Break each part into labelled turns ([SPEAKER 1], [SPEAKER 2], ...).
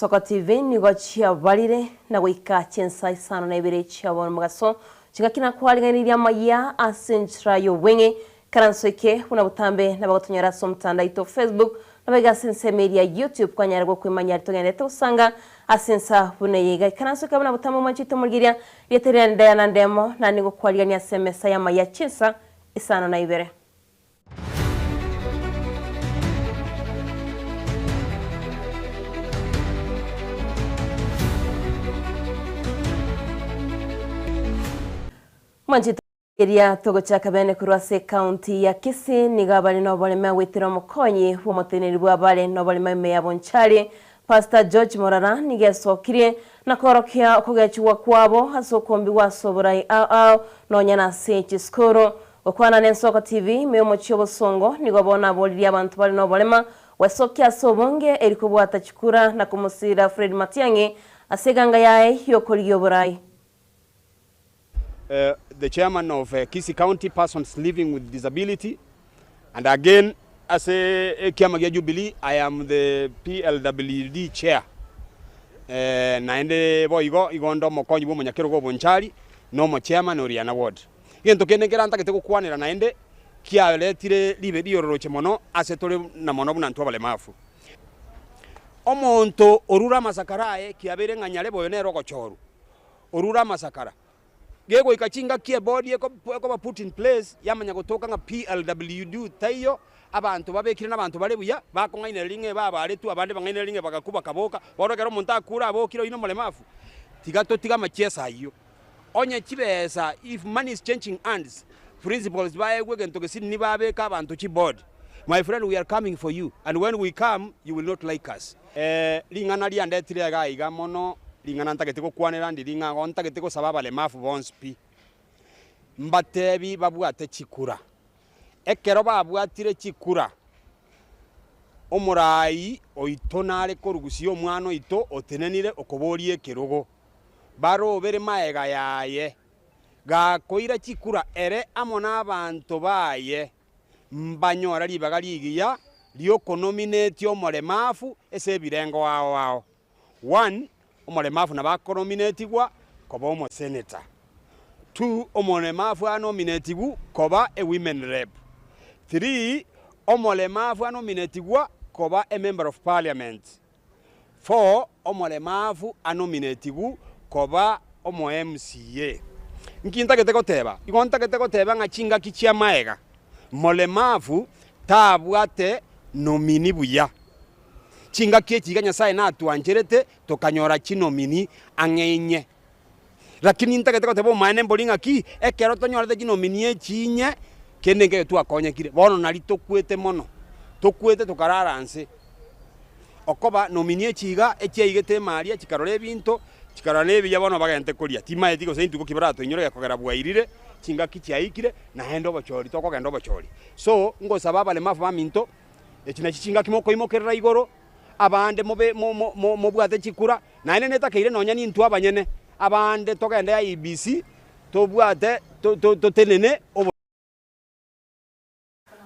[SPEAKER 1] Soko TV nigo chia balire na wika chensa isano na ibere chia wano magaso chikakina kuhaliganiria maya asentra yo wenge karansoike unabutambe na bagotonyara somtanda ito Facebook na bega sense media YouTube kwa nyaragwo kwimanya ritogende usanga asensa buneyega karansoike unabutambe machito mulgiria yeterera ndaya ndemo na nigo kuhaligania semesa ya maya chensa isano na ibere. Manchito iria togochaka bene kurwase county ya Kisii nigabali no balema witira mukonyi wo muteneri bwa bale no balema me yabonchari Pastor George Morara nigesokire na korokia okugachwa kwabo hasokombi wasoborai no nyana sechi skoro okwana n'Ensoko TV me omuchiyo songo nigobona boliri abantu bali no balema wasokia sobonge erikubwata chikura na kumusira Fred Matiang'i aseganga yae yokoliyo borai.
[SPEAKER 2] The chairman of Kisii County Persons Living with Disability, and again as a Kiamagia Jubilee, I am the PLWD chair. Naende boigo igondo mokonyi bo monyakero go bonchari no mo chairman Oriana Ward. Gento kene keranta keteko kwanira naende kia letire libe diororoche mono asetore na mono bunantu abalemafu. Omonto orura masakarae kiabere nganyale boyonero gochoru. Orura masakara. Gego ikachinga kie body eko put in place yamanya gotoka nga PLWD tayo abantu babekire n'abantu bale buya bakongaine linge baba aletu abande bangaine linge bagakuba kaboka borogero monta akura abokiro ino molemafu tiga machesa iyo onye kibesa if money is changing hands principles bae gwegento gesini ni babeka abantu chi board. My friend, we are coming for you, and when we come you will not like us. Lingana liande tire gaiga mono lingana ntaketeko kwanera ndiringa ontaketeko sababa le mafu bonspi mbatebi babwate chikura ekero babwatire chikura omurai oitonare korugusio omwana ito otenenire okoborie kerogo baro bere maega yaye gakoira chikura ere amona abantu baye mbanyora libagaligiya liokonominate omolemafu ese birengo wao 1 omolemafu na bakonominatigwa koba omo senator. 2 omolemafu anominatigwa koba a women rep. 3 omolemafu anominatigwa koba a member of parliament. 4 omolemafu anominatigwa koba omo MCA. Nkinta keteko teba igonta keteko teba ngachinga kichia maega molemafu tabwate nomini buya chinga kichiga nyasaye na tuanjerete tokanyora chinomini angenye lakini ntakete ko tebo mane mbolinga ki ekero tonyora de chinomini echinye kenenge tu akonye kire bono nali tokwete mono tokwete tokararanse okoba nomini echiga echeigete maria chikarore binto chikarane biya bono bagente kolia tima etiko seintu ko kibrato inyore yakogera bwairire chinga kichiaikire na hendo bachori tokogenda bachori so ngo sababa le mafu minto echina chichinga kimoko imokerera igoro abande mo bwate chikura na ene netakeire nonya ni ntu abanyene abande togende ya IBC to bwate to tenene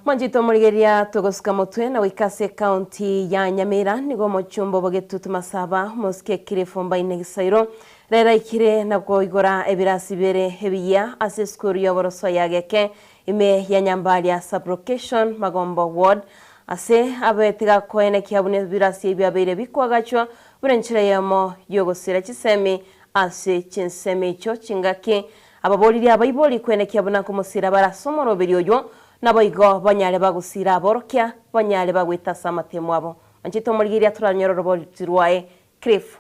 [SPEAKER 1] Manjito murigeria togosuka mutwe na wikase county ya Nyamira nigo mochumbo bogetutu masaba moske kirefomba inegisairo rera ikire nabwo igora ebirasi bere hebiya aseskuru yoboroso yageke ime ya Nyambalia sublocation Magombo ward ase abetiga koene kiabune birasi byabere bikwagachwa burenchira yamo yogosira chisemi ase chinsemi cho chingake ababoliri abayiboli kwene kiabuna kumusira barasomoro biryoyo naboigo banyale bagusira aborokia banyale bagwita samatemu abo anchito murigiria turanyororo bolirwaye Cliff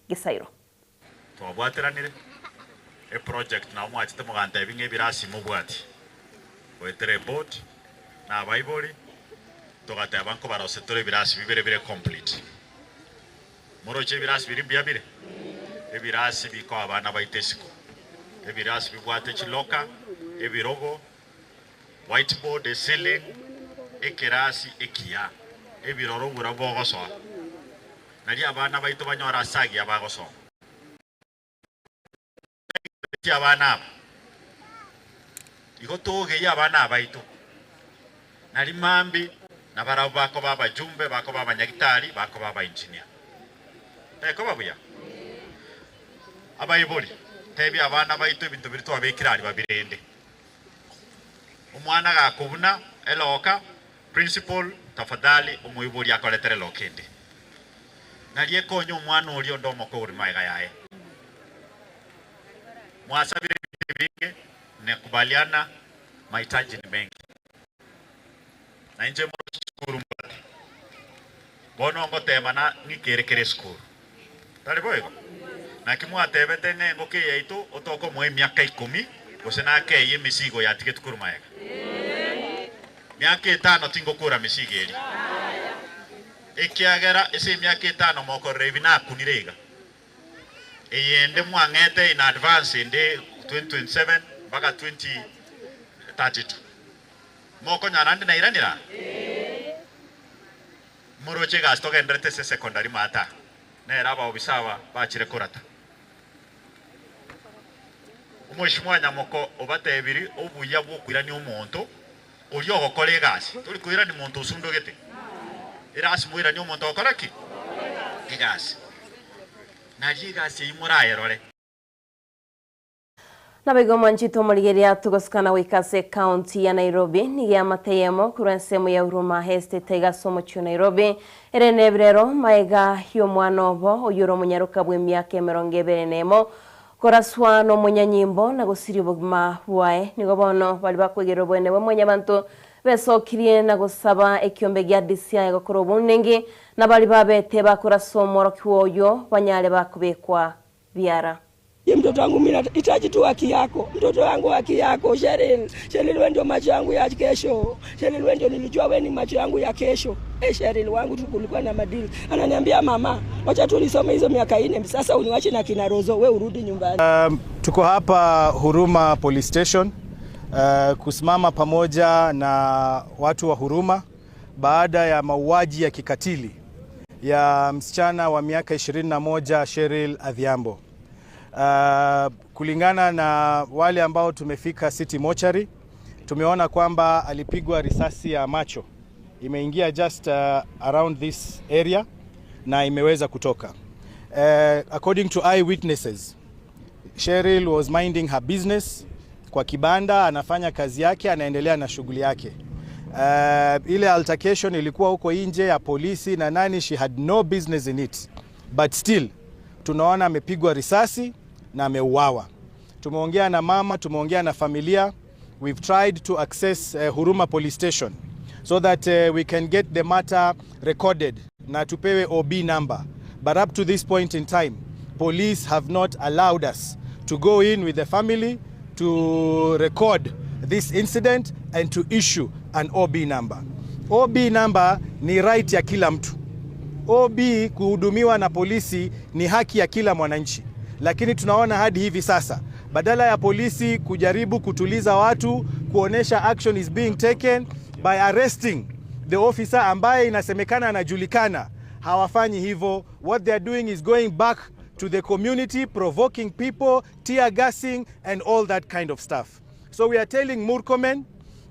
[SPEAKER 1] Gisairo
[SPEAKER 3] twabwateranire a project na mwachite muganda ebinge birasi mubwati wetere board na abayiboli togate abanko barosetore birasi bibere complete moroche birasi birimbiyabire ebirasi biko abana baitesiko ebirasi bibwate chiloka ebirogo whiteboard ceiling ekirasi ekia ebiroro bura bogoso nali abana baito banyora sagi abagoso ti abana igotoge ya abana baito nali mambi na barabo bako baba jumbe bako baba nyagitari bako baba engineer Teko babuya. Abayibuli. Tebi abana baitu bintu biri twabekirari babirende. Umwana gakubuna eloka principal tafadhali umuyibuli akoletere lokende. Naliye konyo umwana uli ndomo ko uri maiga yae. Mwasabiri bingi nekubaliana mahitaji ni mengi. Na nje skuru mbali. Bono ngotema na ngikerekere skuru. Tali boyego. Na kimwa tebete ne ngoke yaitu otoko mwe miaka 10 gosena ke ye misigo ya tike tukuru maega. Miaka 5 tingo kura misigo eri. Ekiagera ese miaka 5 moko revina kunirega. Eyende mwangete in advance inde 2027 mpaka 2032. Moko nyanande na iranira. Muroche gasto ndrete se secondary mata. Nera ba obisawa bachire kurata. Umwishimwa nyamoko obate ebiri obuya bwokwira ni omonto uri okokora egasi turi kwira ni muntu usundogete erasi mwira ni omonto okoraki egasi naji gasi imurayerore
[SPEAKER 1] Nabego manchito moligeria tugoskana wikase county ya Nairobi nigia mateyemo kurensemo ya Huruma Estate tega somo chu Nairobi erenebrero maiga yomwanobo oyuro munyaruka bw'emyaka 20 koraswa no munyanyimbo na gusiri bugma bwae nigo bono bali bakwegero bwene bamwe abantu besokirie na gusaba ekyombe gya DCI gakoro bunengi na bali babete bakorasomoro kwoyo banyale bakubekwa biara.
[SPEAKER 4] Ye mtoto wangu mimi nahitaji tu haki yako. Mtoto wangu haki yako, Sheryl. Sheryl wewe ndio macho yangu ya kesho. Sheryl wewe ndio nilijua wewe ni macho yangu ya kesho. Sheryl wangu tulikuwa na madili. Ananiambia mama, wacha tu nisome hizo miaka 4 sasa uniache na kina Rozo wewe urudi nyumbani.
[SPEAKER 5] Tuko hapa Huruma Police Station kusimama pamoja na watu wa Huruma baada ya mauaji ya kikatili ya msichana wa miaka 21 Sheryl Adhiambo. Kulingana na wale ambao tumefika City Mortuary, tumeona kwamba alipigwa risasi ya macho. Imeingia just around this area na imeweza kutoka. According to eyewitnesses, Sheryl was minding her business kwa kibanda, anafanya kazi yake, anaendelea na shughuli yake. Ile altercation ilikuwa huko nje ya polisi na nani, she had no business in it. But still, tunaona amepigwa risasi na ameuawa. Tumeongea na mama, tumeongea na familia. We've tried to access Huruma Police Station so that we can get the matter recorded na tupewe OB number. But up to this point in time, police have not allowed us to go in with the family to record this incident and to issue an OB number. OB number ni right ya kila mtu. OB kuhudumiwa na polisi ni haki ya kila mwananchi. Lakini tunaona hadi hivi sasa, badala ya polisi kujaribu kutuliza watu, kuonesha action is being taken by arresting the officer ambaye inasemekana anajulikana, hawafanyi hivyo. What they are doing is going back to the community, provoking people, tear gassing and all that kind of stuff. So we are telling Murkomen,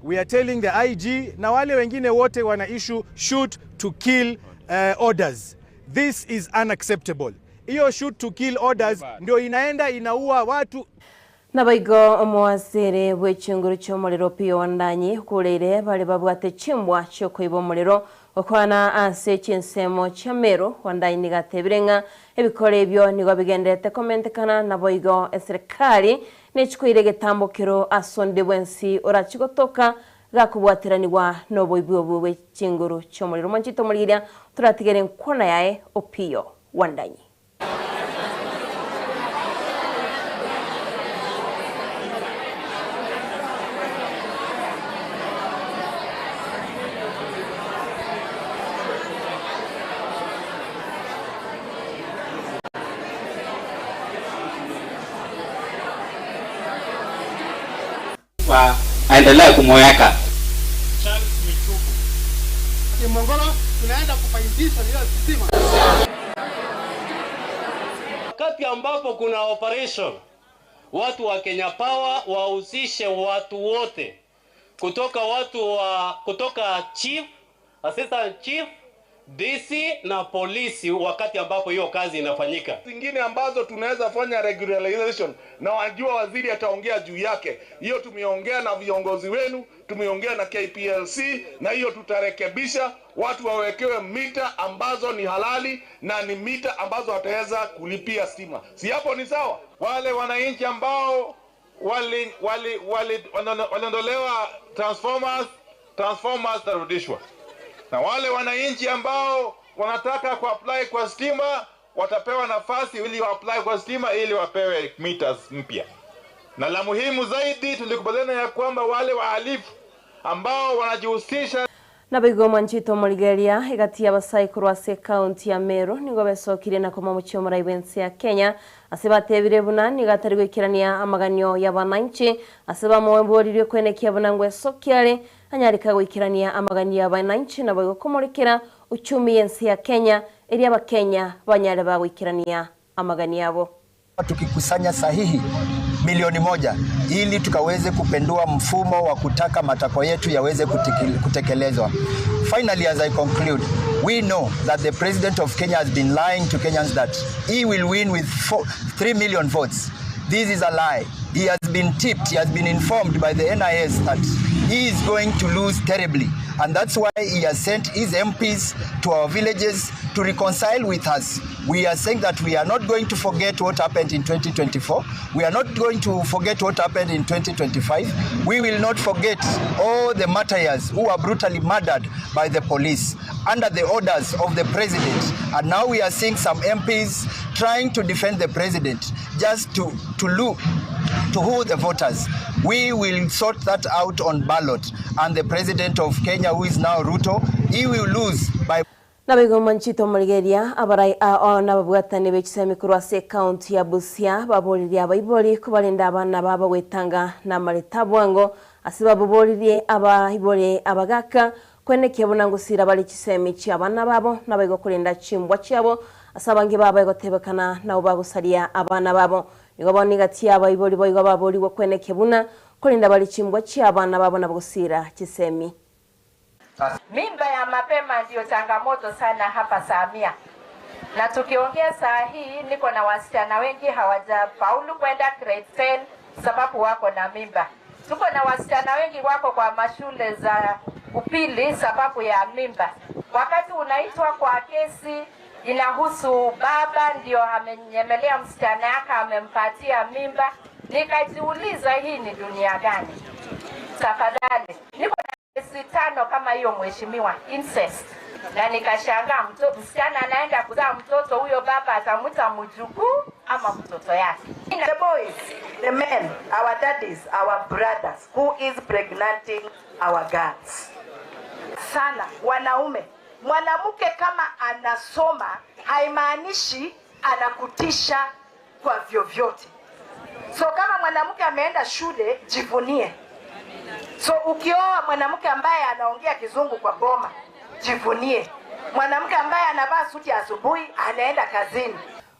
[SPEAKER 5] we are telling the IG na wale wengine wote wana issue shoot to kill orders. This is unacceptable. Iyo shoot to kill orders ndio inaenda inaua watu.
[SPEAKER 1] Nabaigo omwasere wechunguru chomolero pio wandanyi kuleire bali babwate chimbwa chokoibo molero okwana ase chinsemo chamero wandanyi nigatebirenga ebikore ebyo nigo bigendete komentekana naboigo eserikali nechikoire getambokero asonde bwensi orachigotoka gakubwatiraniwa noboibwo bwe chinguru chomolero manchito moliria turatigere nkona yae opio wandanyi.
[SPEAKER 6] Aendelea kumweka
[SPEAKER 7] Kimongolo, tunaenda kufaidisha ile stima.
[SPEAKER 8] Wakati ambapo kuna operation, watu wa Kenya Power wahusishe watu wote kutoka chief, assistant chief DC na polisi wakati ambapo hiyo kazi inafanyika.
[SPEAKER 6] Zingine ambazo tunaweza fanya regularization na wajua waziri ataongea juu yake. Hiyo tumeongea na viongozi wenu, tumeongea na KPLC, na hiyo tutarekebisha, watu wawekewe mita ambazo ni halali na ni mita ambazo wataweza kulipia stima. Si hapo ni sawa? Wale wananchi ambao waliondolewa transformers tarudishwa. Na wale wananchi ambao wanataka kuapply kwa stima watapewa nafasi ili apply kwa stima ili wapewe meters mpya. Na la muhimu zaidi, tulikubaliana ya kwamba wale wahalifu ambao wanajihusisha
[SPEAKER 1] na bigo manchito Morigeria igati y'abasaikuru ase county ya Meru nigo besokire na koma mucyo muri events ya Kenya asibatebire bunani gatari gwikirania amaganyo y'abananchi aseba mwemborire kwenekia bunangwe sokiare anyarika gwikirania amaganyo y'abananchi na bigo kumurikira uchumi yensi ya Kenya eri abakenya banyare bagwikirania amaganyo yabo.
[SPEAKER 9] Tukikusanya sahihi milioni 1 ili tukaweze kupendua mfumo wa kutaka matakwa yetu yaweze kutekelezwa. Finally, as I conclude, we know that the president of Kenya has been lying to Kenyans that he will win with 3 million votes. This is a lie. He has been tipped, he has been informed by the NIS that he is going to lose terribly. And that's why he has sent his MPs to our villages to reconcile with us. We are saying that we are not going to forget what happened in 2024. We are not going to forget what happened in 2025. We will not forget all the martyrs who were brutally murdered by the police under the orders of the president. And now we are seeing some MPs trying to defend the president just to who the voters. We will sort that out on ballot. And the president of Kenya, who is now Ruto, he will lose by
[SPEAKER 1] Nabigo manchito Morigeria abarai na babwatane bekisemi kurwase county ya Busia baboliria abaiboli kubalinda abana baba wetanga na maritabwango asiba babolirie abaiboli abagaka kwenekia bunangusira bali kisemi kya abana babo nabigo kulinda chimbwa cyabo asabangi baba igotebekana na ubagusaria abana babo igoboni gati abaiboli boigo baboli wo kwenekia buna kulinda bali chimbwa kya abana babo nabugusira kisemi.
[SPEAKER 10] Mimba ya mapema ndio changamoto sana hapa Samia. Na tukiongea saa hii niko na wasichana wengi hawajafaulu kwenda grade 10 sababu wako na mimba. Tuko na wasichana wengi wako kwa mashule za upili sababu ya mimba. Wakati unaitwa kwa kesi inahusu baba ndio amenyemelea msichana yake amempatia mimba, nikajiuliza hii ni dunia gani? Tafadhali niko kesi 5 kama hiyo mheshimiwa, incest. Na nikashangaa msichana anaenda kuzaa mtoto, huyo baba atamuita mjukuu ama mtoto yake.
[SPEAKER 11] The boys, the men, our daddies, our brothers who is pregnanting our girls. Sana wanaume, mwanamke kama anasoma haimaanishi anakutisha kwa vyovyote. So kama mwanamke ameenda shule, jivunie. So ukioa mwanamke ambaye anaongea kizungu kwa boma, jivunie. Mwanamke ambaye anavaa suti asubuhi anaenda kazini.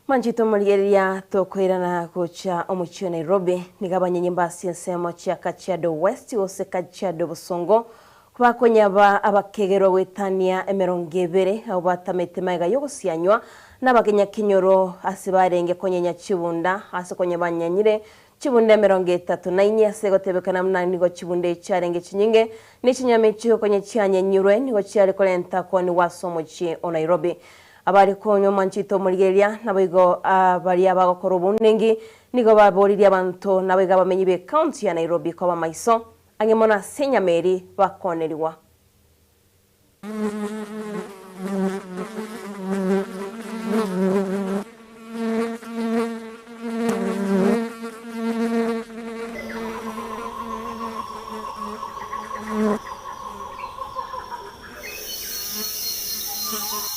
[SPEAKER 1] Manchito Morigeria tokwirana kucha omuchio Nairobi nigabanye nyembasi nsemo cha Kajiado West ose Kajiado Busongo kubakonyaba abakegero wetania emerongevere abo batamete maiga yogusianywa n'abagenya kinyoro asibarenge konyenya Chibunda ase konyabanyanyire Chibunda 34 asegotebekana mnani go Chibunda cyarenge kinyinge n'ikinyame cyo konye cyanye nyurwe nigo cyari kolenta koni wasomo chi o Nairobi abari konyo Manchito Morigeria nabigo bari abagokora ubunengi nigo baboriria abantu nabiga bamenyi be county ya Nairobi kwa bamaiso angemona senyameri bakoneriwa.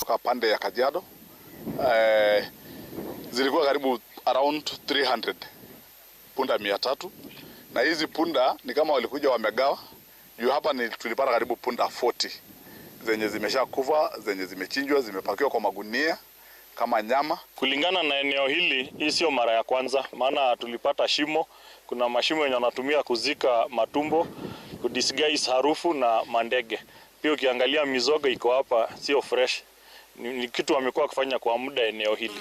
[SPEAKER 12] Kwa pande ya Kajiado zilikuwa karibu around 300 punda 300, na hizi punda ni kama walikuja wamegawa juu hapa ni tulipata karibu punda 40 zenye zimesha kufa, zenye zimechinjwa, zimepakiwa kwa magunia kama nyama.
[SPEAKER 13] Kulingana na eneo hili, hii sio mara ya kwanza, maana tulipata shimo. Kuna mashimo yenye wanatumia kuzika matumbo, kudisguise harufu na mandege. Pia ukiangalia mizoga iko hapa sio fresh. ni kitu wamekuwa wakifanya kwa muda eneo hili.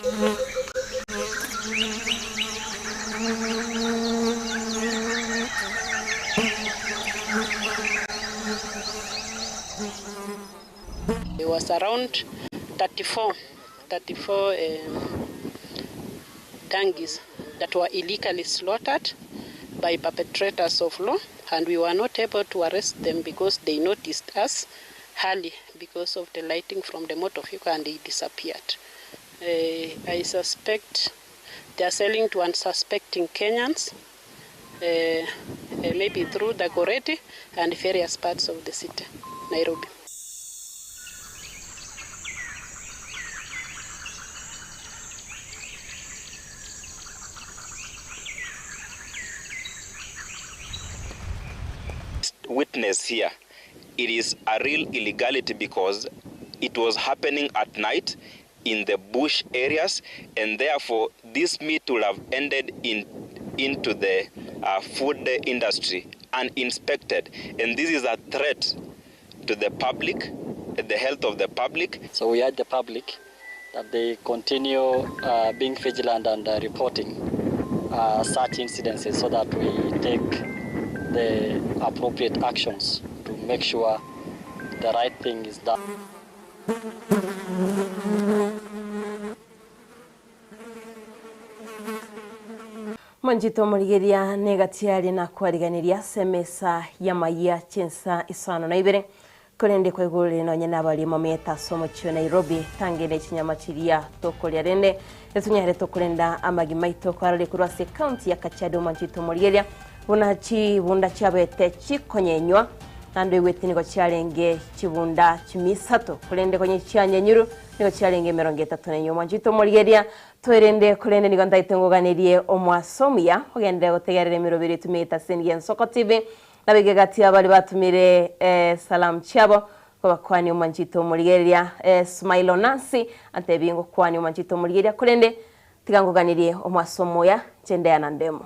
[SPEAKER 14] There was around 34 donkeys that were illegally slaughtered by perpetrators of law, and we were not able to arrest them because they noticed us early because of the lighting from the motor vehicle, and they disappeared. I suspect they are selling to unsuspecting Kenyans, maybe through the Goreti and various parts of the city, Nairobi.
[SPEAKER 15] Witness here, it is a real illegality because it was happening at night in the bush areas, and therefore this meat will have ended into the food industry uninspected, and this is a threat to the public, the health of the public.
[SPEAKER 16] So we urge the public that they continue being vigilant and reporting such incidences so that we take the appropriate actions to make sure the right thing is done.
[SPEAKER 1] Manjito Murigeria negatiari na kwariganiria semesa ya maiya chensa isano na ibere kurende kwegurire no nyana bali mometa somo cyo Nairobi tangene kinyamachiria tokolya rende etunyare tokurenda amagimaito kwarale kurwase county ya Kajiado. Manjito Murigeria bunachi bunda cyabete chikonyenywa nando wetini ko cyarenge kibunda kimisato kurende konye cyanyanyuru niko cyarenge 34 Manjito Murigeria twerende kurende nigo ndaitengoganirie omwasomya ogende gutegerere 2 tumita Sengen Soko TV nabige gati abali batumire salam cyabo ko bakwani Manjito Murigeria Smile Nancy ante bingo kwani Manjito Murigeria kurende tigangoganirie omwasomoya chende yanandemo.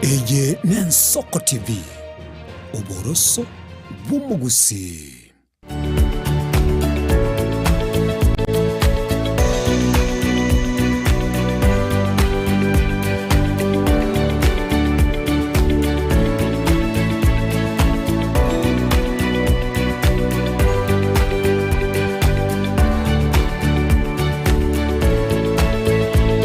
[SPEAKER 17] Eye Soko TV, Oboroso Bumugusi.